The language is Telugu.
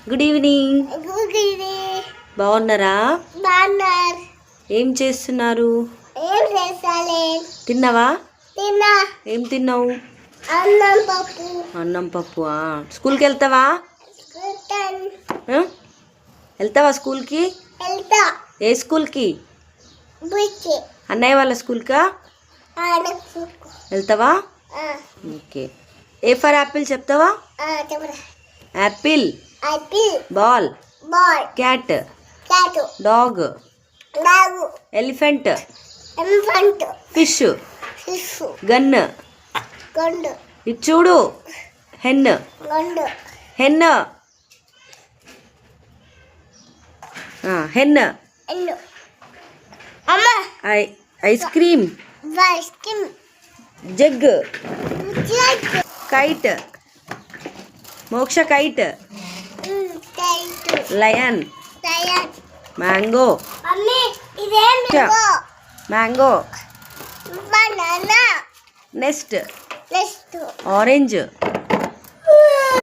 Good evening. Good evening. బాగున్నారా? బాగున్నారు. ఏం చేస్తున్నారు? ఏం చేస్తాలే. తిన్నావా? తిన్నా. ఏం తిన్నావు? అన్నం పప్పు. అన్నం పప్పు. స్కూల్కి వెళ్తావా? వెళ్తాను. వెళ్తావా స్కూల్కి? వెళ్తా. ఏ స్కూల్కి? బుచ్చి. అన్నయ్య వాళ్ళ స్కూల్కా వెళ్తావా? ఓకే. ఏ ఫర్ యాపిల్ చెప్తావా? చెప్పరా. Apple. Apple. Ball. Ball. Cat. Cat. Dog. Dog. Elephant. Elephant. Fish. Fish. Gun. గండు. ఇది చూడు. హెన్. గండు. హెన్. హెన్. ఎల్లు. అమ్మ. Ice cream. Ice cream. Jug. Jug. Kite. Moksha kite. Kite. Lion. Lion. Mango. Mummy ఇదేం mango? Mango. Banana. Nest. Next. Orange.